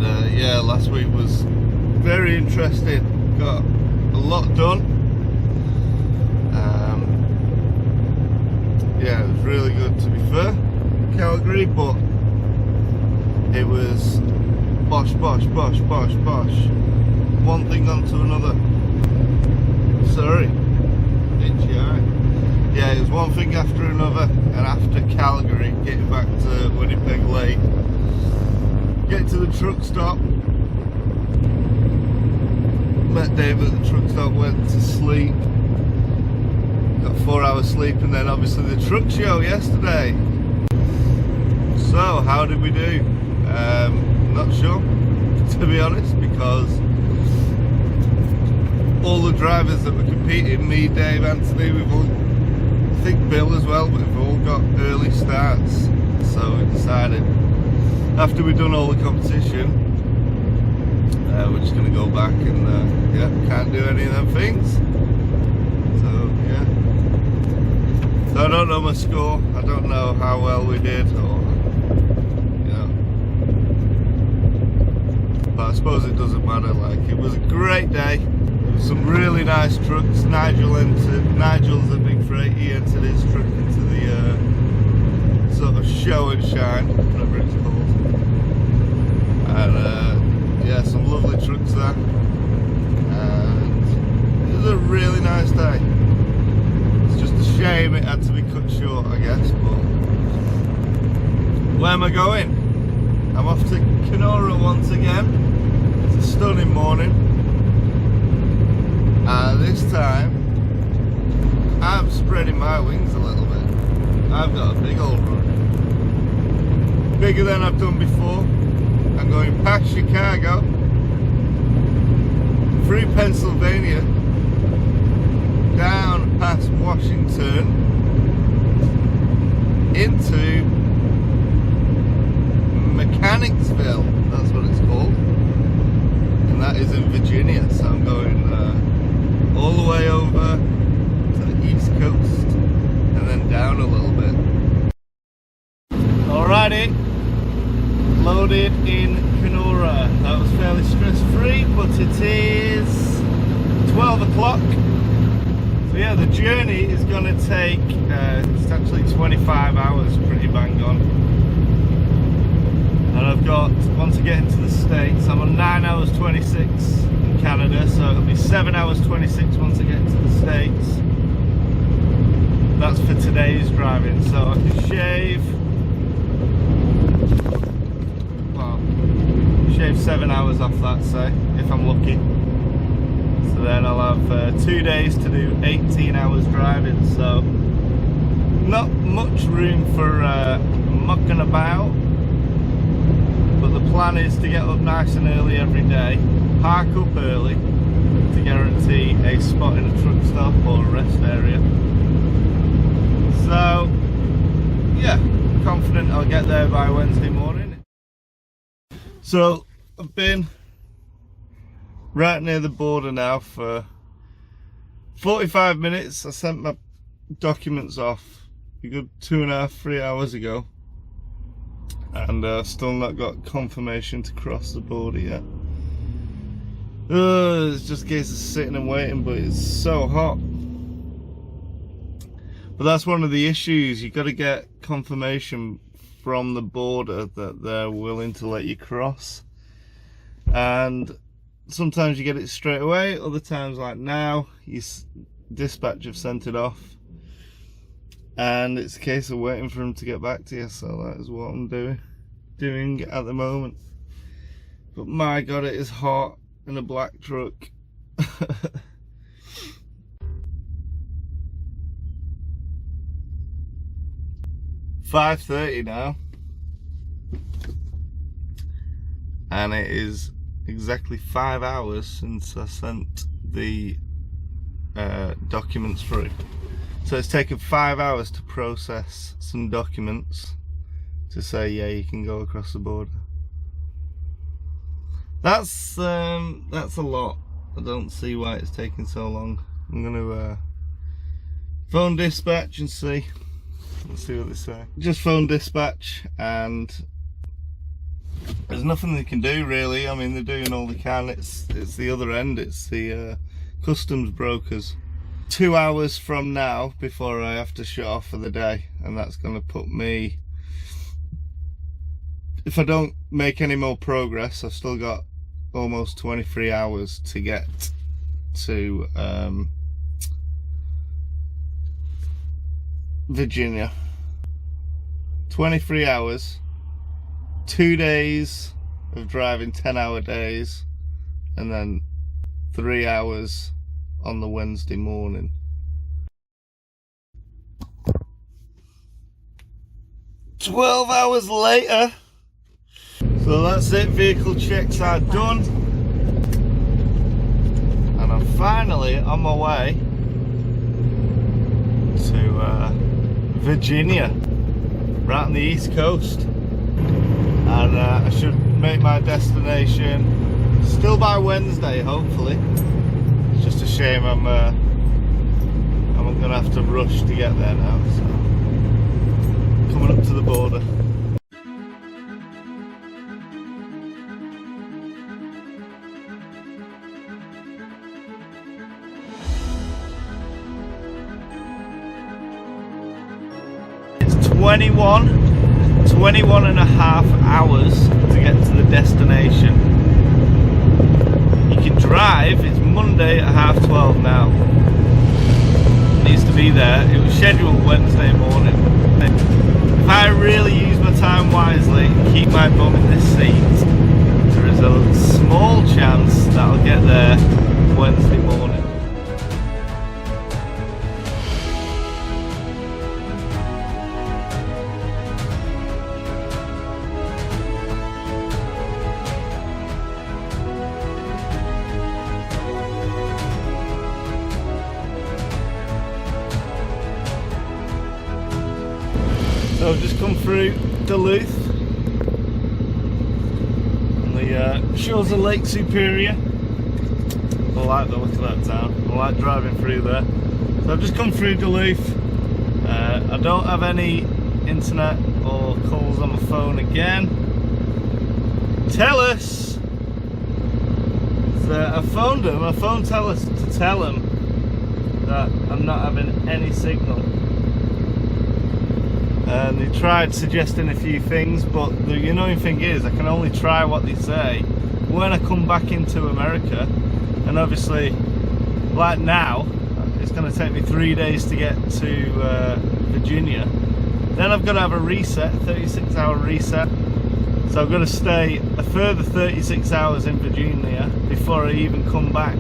Yeah, last week was very interesting. Got a lot done. Yeah, it was really good, to be fair, Calgary, but it was bosh, bosh, bosh, bosh, bosh. One thing onto another. Sorry, itchy eye. Yeah, it was one thing after another, and after Calgary, getting back to Winnipeg late, get to the truck stop, met Dave at the truck stop, went to sleep, got 4 hours sleep, and then obviously the truck show yesterday. So how did we do? Not sure, to be honest, because all the drivers that were competing, me, Dave, Anthony, we've all, I think Bill as well, but we've all got early starts. So we decided, after we've done all the competition, we're just going to go back and yeah, can't do any of them things. So yeah, so I don't know my score, I don't know how well we did, or you know, but I suppose it doesn't matter. Like, it was a great day. There was some really nice trucks. Nigel's a big freight, he entered his truck into the sort of show and shine, whatever it's called, and yeah, some lovely trucks there, and it was a really nice day. It's just a shame it had to be cut short, I guess, but where am I going? I'm off to Kenora once again. It's a stunning morning, and this time I'm spreading my wings a little bit. I've got a big old run, bigger than I've done before. I'm going past Chicago, through Pennsylvania, down past Washington, into Mechanicsville, that's what it's called, and that is in Virginia. So I'm going all the way over to the East Coast and then down a little bit. Alrighty, loaded in Kenora. That was fairly stress-free, but it is 12 o'clock. So yeah, the journey is going to take, it's actually 25 hours, pretty bang on. And I've got, once I get into the States, I'm on 9 hours 26 in Canada, so it'll be 7 hours 26 once I get into the States. That's for today's driving, so I can shave 7 hours off that, say, if I'm lucky. So then I'll have 2 days to do 18 hours driving, so not much room for mucking about. But the plan is to get up nice and early every day, park up early to guarantee a spot in a truck stop or a rest area. So yeah, confident I'll get there by Wednesday morning. So I've been right near the border now for 45 minutes. I sent my documents off a good 2.5, 3 hours ago, and still not got confirmation to cross the border yet. It's just a case of sitting and waiting, but it's so hot. But that's one of the issues. You've got to get confirmation from the border that they're willing to let you cross, and sometimes you get it straight away, other times, like now, dispatch have sent it off and it's a case of waiting for them to get back to you. So that is what I'm doing at the moment. But my god, it is hot in a black truck. 5:30 now, and it is exactly 5 hours since I sent the documents through. So it's taken 5 hours to process some documents to say, yeah, you can go across the border. That's a lot. I don't see why it's taking so long. I'm gonna phone dispatch and see. Let's see what they say. Just phone dispatch and there's nothing they can do really. I mean, they're doing all they can. It's the other end. It's the customs brokers. 2 hours from now before I have to shut off for the day, and that's going to put me, if I don't make any more progress, I've still got almost 23 hours to get to Virginia. 23 hours, 2 days of driving 10-hour days, and then 3 hours on the Wednesday morning. "12 hours later." So that's it, vehicle checks are done. And I'm finally on my way to Virginia, right on the East Coast. And I should make my destination still by Wednesday, hopefully. It's just a shame I'm gonna have to rush to get there now. So coming up to the border. It's 21 and a half hours to get to the destination. You can drive. It's Monday at 12:30 now. Needs to be there. It was scheduled Wednesday morning. If I really use my time wisely and keep my bum in this seat, there is a small chance that I'll get there Wednesday morning. So I've just come through Duluth, and the shores of Lake Superior. I like the look of that town. I like driving through there. So I've just come through Duluth. I don't have any internet or calls on my phone again. Telus! So I phoned them. I phoned Telus to tell them that I'm not having any signal. And they tried suggesting a few things, but the annoying thing is I can only try what they say when I come back into America. And obviously, like now, it's going to take me 3 days to get to Virginia. Then I've got to have a reset, 36-hour reset. So I've got to stay a further 36 hours in Virginia before I even come back.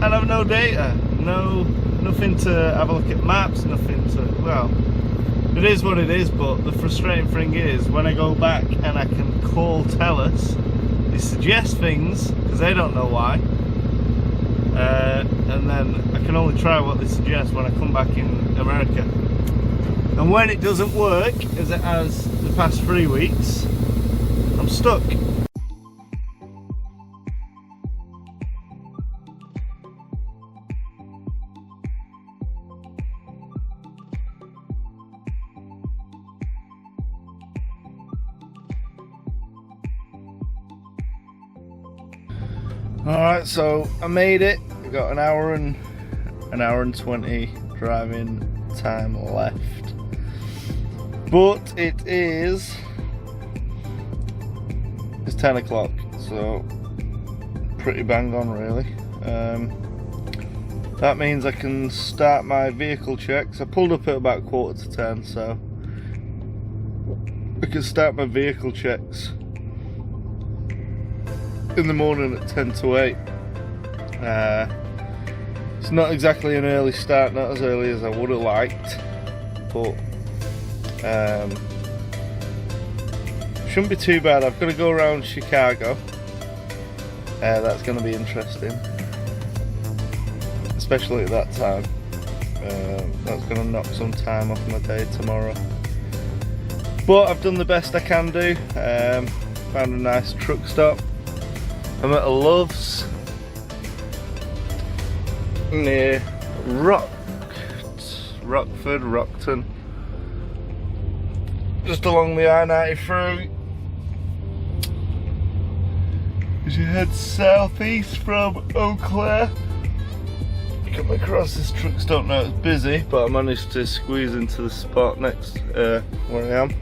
And I've no data, nothing to have a look at maps, nothing to, well, it is what it is. But the frustrating thing is when I go back and I can call Telus, they suggest things because they don't know why, and then I can only try what they suggest when I come back in America. And when it doesn't work, as it has the past 3 weeks, I'm stuck. Alright, so I made it. I got an hour and 20 driving time left. But it's 10 o'clock, so pretty bang on really. That means I can start my vehicle checks. I pulled up at about 9:45, so I can start my vehicle checks in the morning at 10 to 8. It's not exactly an early start, not as early as I would have liked, but shouldn't be too bad. I've got to go around Chicago. That's going to be interesting, especially at that time. That's going to knock some time off my day tomorrow. But I've done the best I can do. Found a nice truck stop. I'm at a Love's near Rockton, just along the I-93. as you head southeast from Eau Claire. Come across this truck stop now, it's busy, but I managed to squeeze into the spot next where I am,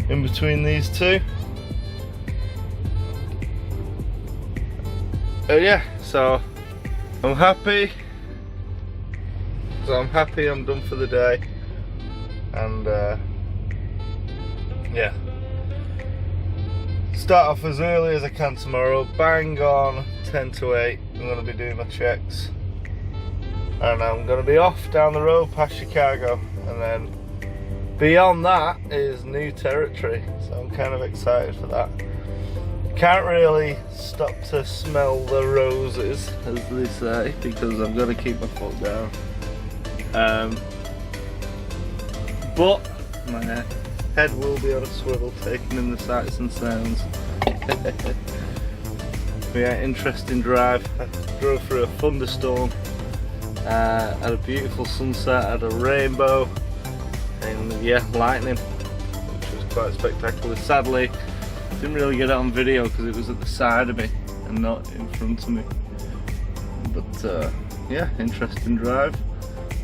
in between these two. Yeah, so I'm happy. I'm done for the day, and yeah, start off as early as I can tomorrow. Bang on 10 to 8. I'm going to be doing my checks, and I'm going to be off down the road past Chicago, and then beyond that is new territory. So I'm kind of excited for that. Can't really stop to smell the roses, as they say, because I've got to keep my foot down. But my head will be on a swivel, taking in the sights and sounds. But yeah, interesting drive. I drove through a thunderstorm, had a beautiful sunset, had a rainbow, and yeah, lightning, which was quite spectacular. Sadly, didn't really get it on video because it was at the side of me and not in front of me. But yeah, interesting drive.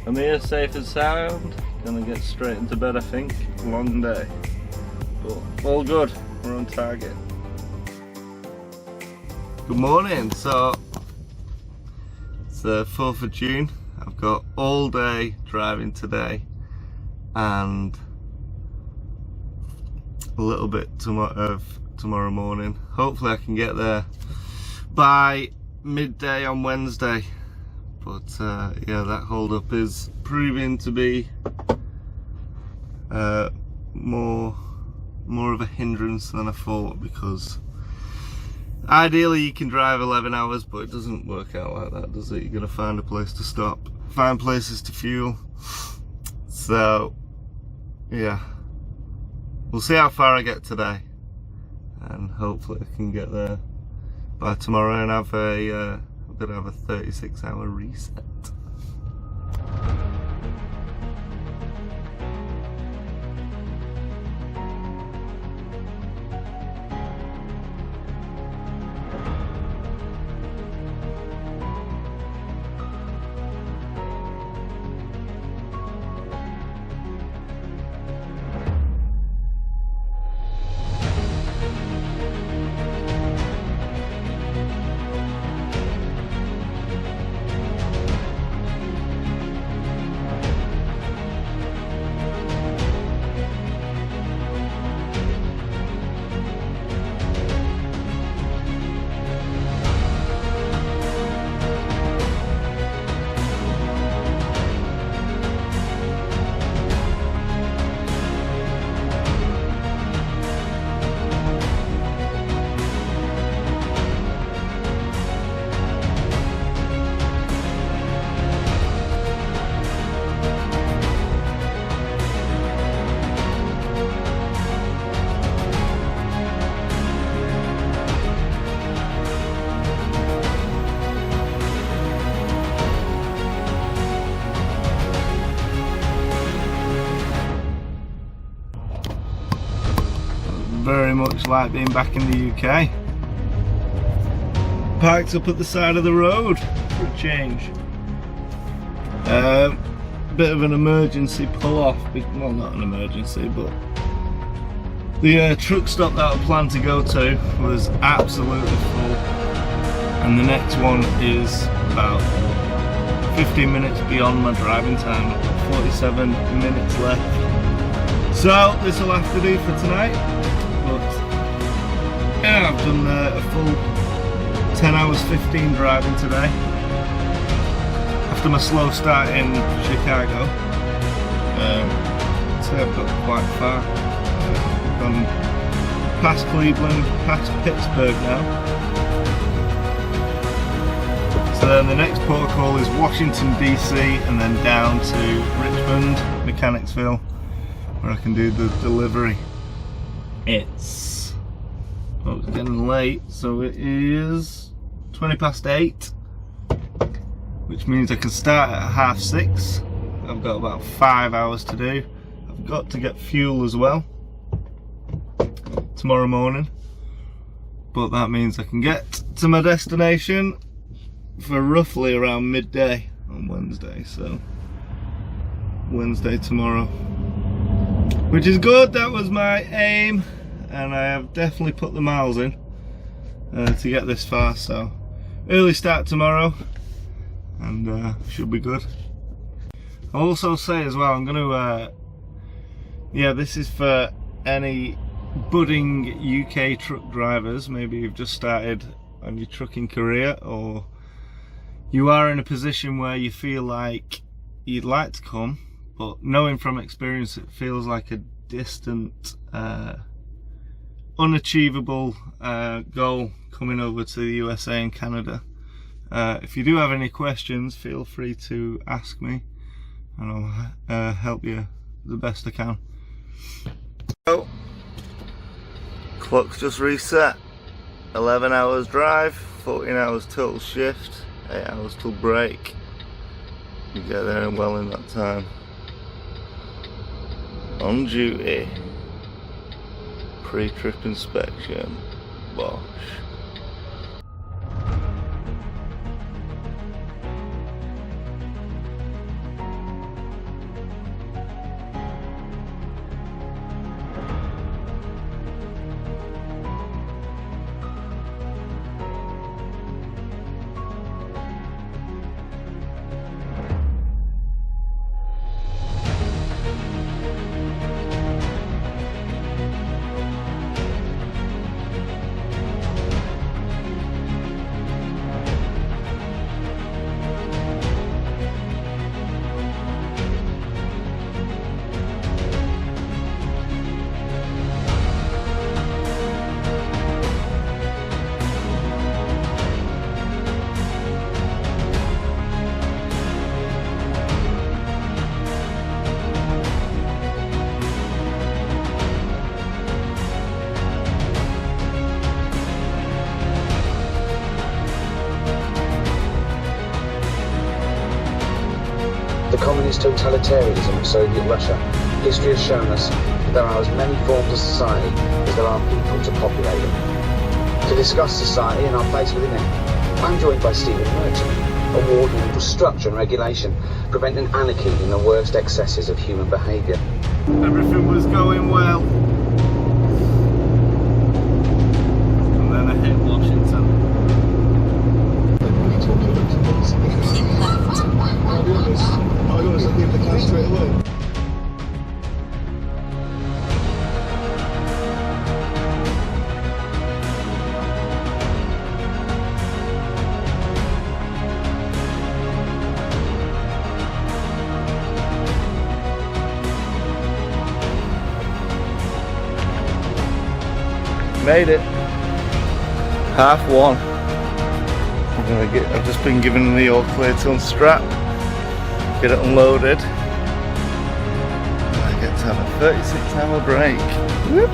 I'm here safe and sound. Gonna get straight into bed, I think. Long day, but all good. We're on target. Good morning. So it's the 4th of June. I've got all day driving today and a little bit of tomorrow morning. Hopefully I can get there by midday on Wednesday. But yeah, that hold up is proving to be more of a hindrance than I thought, because ideally you can drive 11 hours, but it doesn't work out like that, does it? You're gonna find a place to stop, find places to fuel. So yeah, we'll see how far I get today, and hopefully I can get there by tomorrow and have a I'm gonna have a 36-hour reset. Very much like being back in the UK. Parked up at the side of the road for a change. Bit of an emergency pull off, well, not an emergency, but the truck stop that I planned to go to was absolutely full, and the next one is about 15 minutes beyond my driving time. 47 minutes left, so this will have to do for tonight. But yeah, I've done a full 10 hours 15 driving today after my slow start in Chicago. So I've got quite far. Gone past Cleveland, past Pittsburgh now. So then the next port of call is Washington DC, and then down to Richmond, Mechanicsville, where I can do the delivery. It's getting late, so it is 20 past 8, which means I can start at 6:30. I've got about 5 hours to do. I've got to get fuel as well tomorrow morning, but that means I can get to my destination for roughly around midday on Wednesday. So Wednesday tomorrow, which is good. That was my aim, and I have definitely put the miles in to get this far. So early start tomorrow, and should be good. I'll also say as well, I'm going to yeah, this is for any budding UK truck drivers. Maybe you've just started on your trucking career, or you are in a position where you feel like you'd like to come, but knowing from experience it feels like a distant, unachievable goal coming over to the USA and Canada. If you do have any questions, feel free to ask me, and I'll help you the best I can. So, clock's just reset. 11 hours drive, 14 hours total shift, 8 hours till break. You get there well in that time. On duty. Pre-trip inspection. Bosh. The communist totalitarianism of Soviet Russia, history has shown us that there are as many forms of society as there are people to populate them. To discuss society and our place within it, I'm joined by Stephen Merchant, a warden for structure and regulation, preventing anarchy in the worst excesses of human behaviour. Everything was going well, and then I hit Washington. I'll be honest, I'll give the cash straight away. Made it. 1:30. I've just been given the all clear to unstrap, get it unloaded, and I get to have a 36-hour break. Whoop.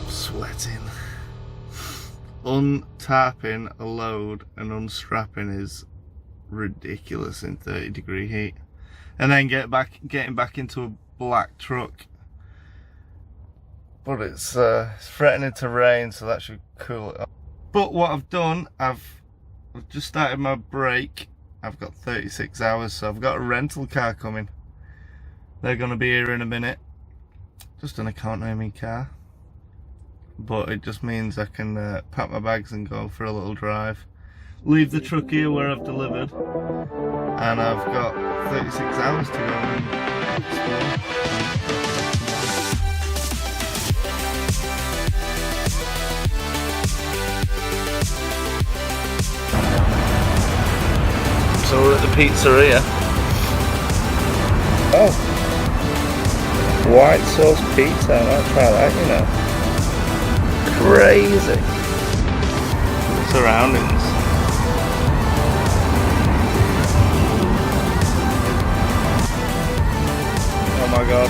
Sweating. Untarping a load and unstrapping is ridiculous in 30-degree heat, and then getting back into a black truck. But it's threatening to rain, so that should cool it off. But what I've done, I've just started my break. I've got 36 hours, so I've got a rental car coming. They're going to be here in a minute. Just an account naming car, but it just means I can pack my bags and go for a little drive. Leave the truck here where I've delivered, and I've got 36 hours to go and explore. So we're at the pizzeria. Oh, white sauce pizza. I'll try that, you know. Crazy. The surroundings. Oh my god.